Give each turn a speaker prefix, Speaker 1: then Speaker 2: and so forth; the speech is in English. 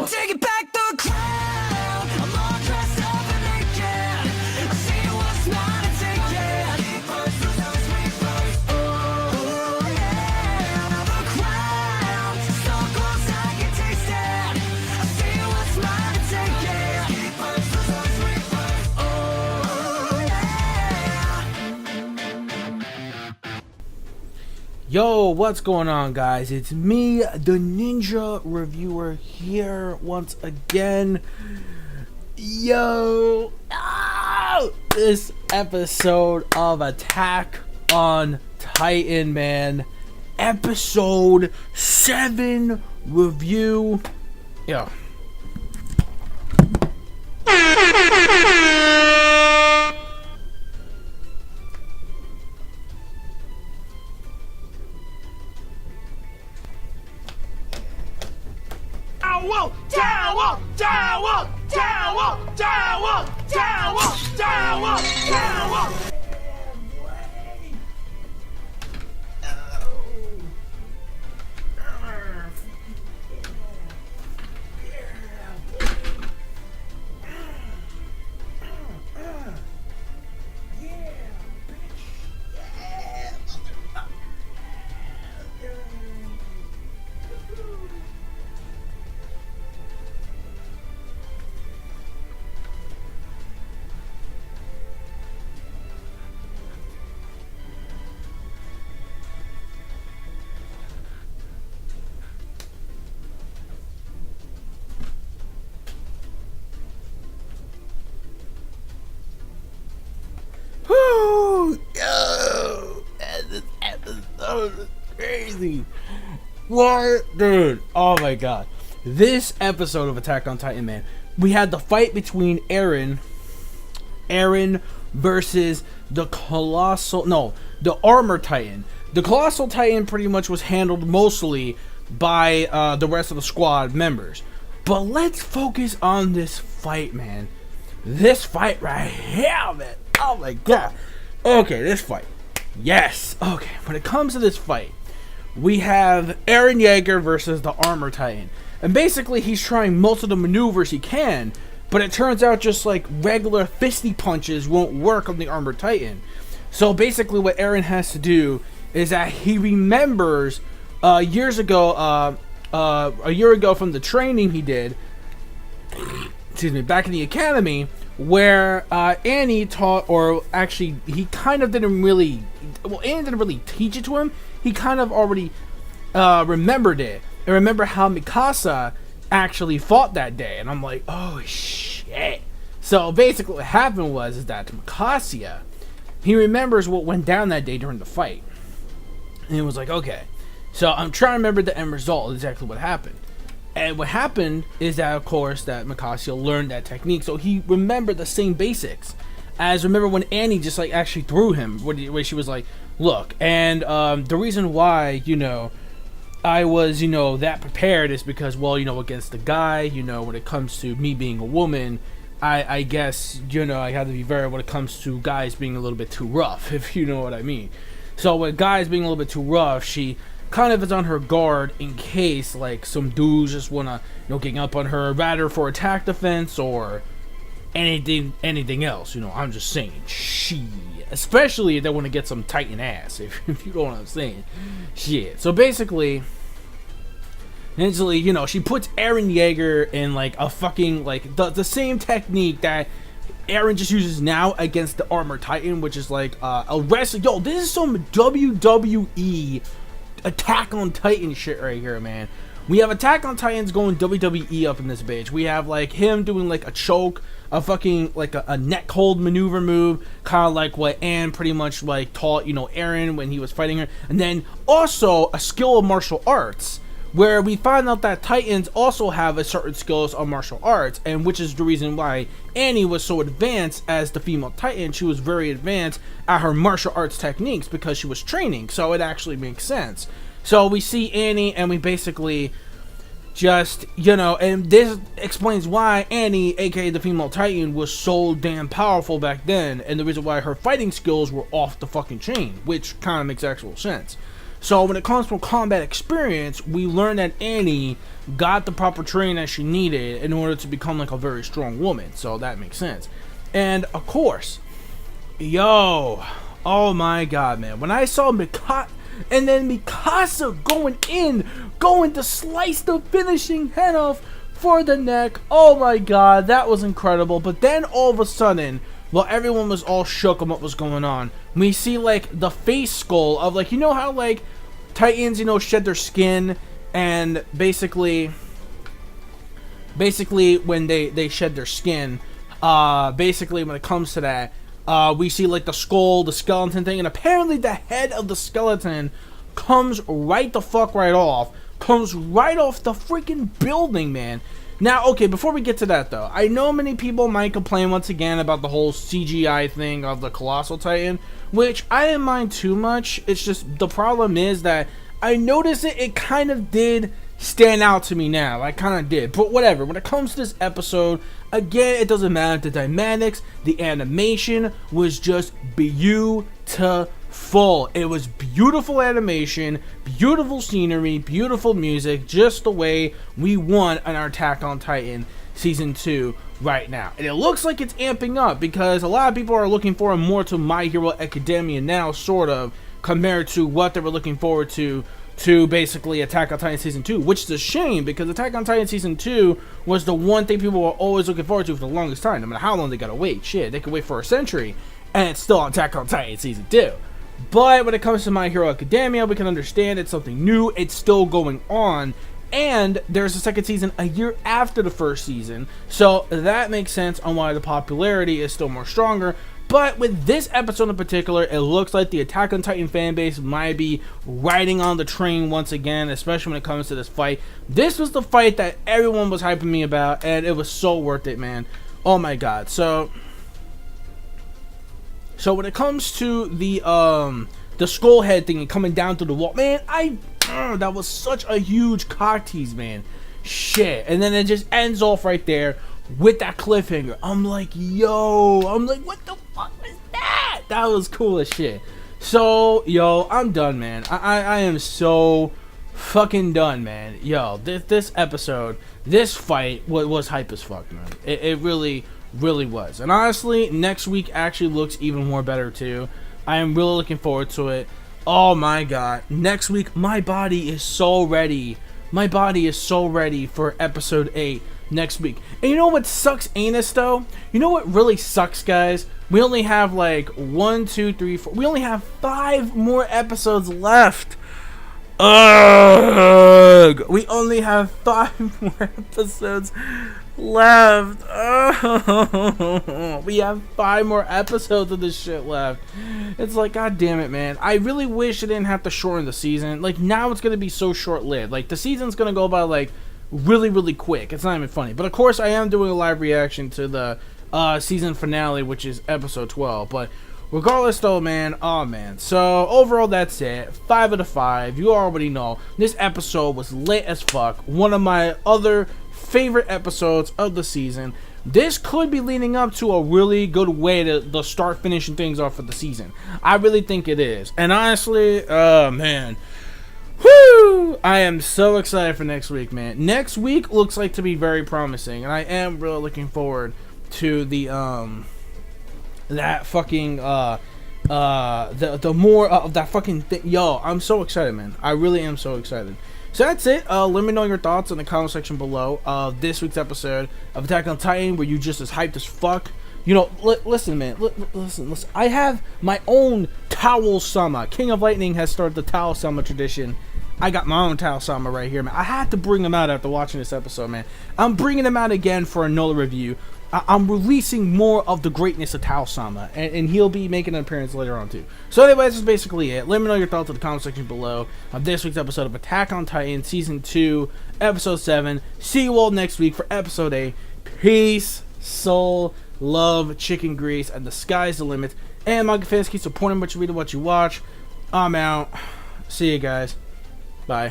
Speaker 1: I'm taking back the crown. I'm all dressed up and naked. I see what's mine and take it. Oh yeah, the crown. So close I can taste it. I see what's mine and take it. Oh yeah.
Speaker 2: Yo, what's going on, guys? It's me, the Ninja Reviewer, here once again. Yo, this episode of Attack on Titan, man. Episode 7 review. Yo. Woo! Yo! This episode is crazy. What? Dude, oh my god. This episode of Attack on Titan, man. We had the fight between EREN versus the the Armor Titan. The Colossal Titan pretty much was handled mostly by the rest of the squad members. But let's focus on this fight, man. This fight right here, man. Oh my god. Okay, this fight. Yes. Okay, when it comes to this fight, we have Eren Yeager versus the Armor Titan. And basically, he's trying most of the maneuvers he can, but it turns out just like regular fisty punches won't work on the Armor Titan. So basically, what Eren has to do is that he remembers a year ago from the training he did, excuse me, back in the academy, where Annie taught, or actually he kind of didn't really, well, Annie didn't really teach it to him. He kind of already remembered it, and remember how Mikasa actually fought that day. And I'm like, oh shit. So basically what happened is that Mikasa, he remembers what went down that day during the fight, and it was like, okay, so I'm trying to remember the end result, exactly what happened. And what happened is that, of course, that Mikasa learned that technique, so he remembered the same basics. As remember when Annie just like actually threw him, where she was like, look, and the reason why, you know, I was, you know, that prepared is because, well, you know, against the guy, you know, when it comes to me being a woman, I guess, you know, I have to be very when it comes to guys being a little bit too rough, if you know what I mean. So with guys being a little bit too rough, she kind of is on her guard in case like some dudes just wanna, you know, gang up on her, rather for attack defense or anything else. You know, I'm just saying, especially if they want to get some Titan ass, if you know what I'm saying. Shit. So basically, instantly, you know, she puts Eren Yeager in like a fucking like the same technique that Eren just uses now against the Armor Titan, which is like a wrestling. Yo, this is some WWE Attack on Titan shit right here, man. We have Attack on Titans going WWE up in this bitch. We have like him doing like a choke, a fucking like a neck hold maneuver move, kind of like what Anne pretty much like taught, you know, Eren when he was fighting her. And then also a skill of martial arts, where we find out that Titans also have a certain skills of martial arts, and which is the reason why Annie was so advanced as the female Titan. She was very advanced at her martial arts techniques because she was training, so it actually makes sense. So we see Annie, and we basically just, you know, and this explains why Annie, aka the female Titan, was so damn powerful back then, and the reason why her fighting skills were off the fucking chain, which kind of makes actual sense. So when it comes to combat experience, we learned that Annie got the proper training that she needed in order to become like a very strong woman. So that makes sense. And of course, yo, oh my god, man, when I saw Mikasa, and then Mikasa going to slice the finishing head off for the neck, oh my god, that was incredible. But then all of a sudden, while everyone was all shook on what was going on, we see like the face skull of, like, you know how like Titans, you know, shed their skin, and basically when they shed their skin, basically when it comes to that, we see like the skull, the skeleton thing, and apparently the head of the skeleton comes right the fuck right off the freaking building, man. Now, okay, before we get to that though, I know many people might complain once again about the whole CGI thing of the Colossal Titan, which I didn't mind too much. It's just the problem is that I noticed it kind of did stand out to me now. I kind of did. But whatever. When it comes to this episode, again, it doesn't matter. The dynamics, the animation was just beautiful. It was beautiful animation, beautiful scenery, beautiful music, just the way we want an Attack on Titan Season 2 right now. And it looks like it's amping up because a lot of people are looking forward more to My Hero Academia now, sort of, compared to what they were looking forward to basically Attack on Titan Season 2, which is a shame because Attack on Titan Season 2 was the one thing people were always looking forward to for the longest time. No matter how long they gotta wait, shit, they could wait for a century and it's still Attack on Titan Season 2. But when it comes to My Hero Academia, we can understand it's something new, it's still going on, and there's a second season a year after the first season, so that makes sense on why the popularity is still more stronger. But with this episode in particular, it looks like the Attack on Titan fanbase might be riding on the train once again, especially when it comes to this fight. This was the fight that everyone was hyping me about, and it was so worth it, man. Oh my god. So when it comes to the skull head thing and coming down through the wall, man, that was such a huge cock tease, man. Shit. And then it just ends off right there with that cliffhanger. I'm like, what the fuck was that? That was cool as shit. So, yo, I'm done, man. I am so fucking done, man. Yo, this episode, this fight was hype as fuck, man. It really was. And honestly, next week actually looks even more better too. I am really looking forward to it. Oh my god. Next week, my body is so ready. My body is so ready for episode 8 next week. And you know what sucks anus though? You know what really sucks, guys? We only have like 1, 2, 3, 4. We only have 5 more episodes left. Ugh. We only have 5 more episodes left. Oh, we have 5 more episodes of this shit left. It's like, god damn it, man. I really wish I didn't have to shorten the season. Like, now it's gonna be so short-lived. Like, the season's gonna go by like really quick. It's not even funny. But of course, I am doing a live reaction to the season finale, which is episode 12. But regardless though, man, oh man. So overall, that's it. 5 out of 5. You already know this episode was lit as fuck. One of my other favorite episodes of the season. This could be leading up to a really good way to start finishing things off for the season. I really think it is. And honestly, man, whoo! I am so excited for next week, man. Next week looks like to be very promising, and I am really looking forward to the that fucking the more of that fucking thing. Yo, I'm so excited, man. I really am so excited. So that's it. Let me know your thoughts in the comment section below of this week's episode of Attack on Titan. Were you just as hyped as fuck? You know, listen, man. Listen. I have my own Towel Sama. King of Lightning has started the Towel Sama tradition. I got my own Towel Sama right here, man. I had to bring him out after watching this episode, man. I'm bringing him out again for another review. I'm releasing more of the greatness of Tao Sama, and he'll be making an appearance later on too. So anyways, that's basically it. Let me know your thoughts in the comment section below of this week's episode of Attack on Titan Season 2, Episode 7. See you all next week for Episode 8. Peace, soul, love, chicken grease, and the sky's the limit. And manga fans, keep supporting what you read and what you watch. I'm out. See you guys. Bye.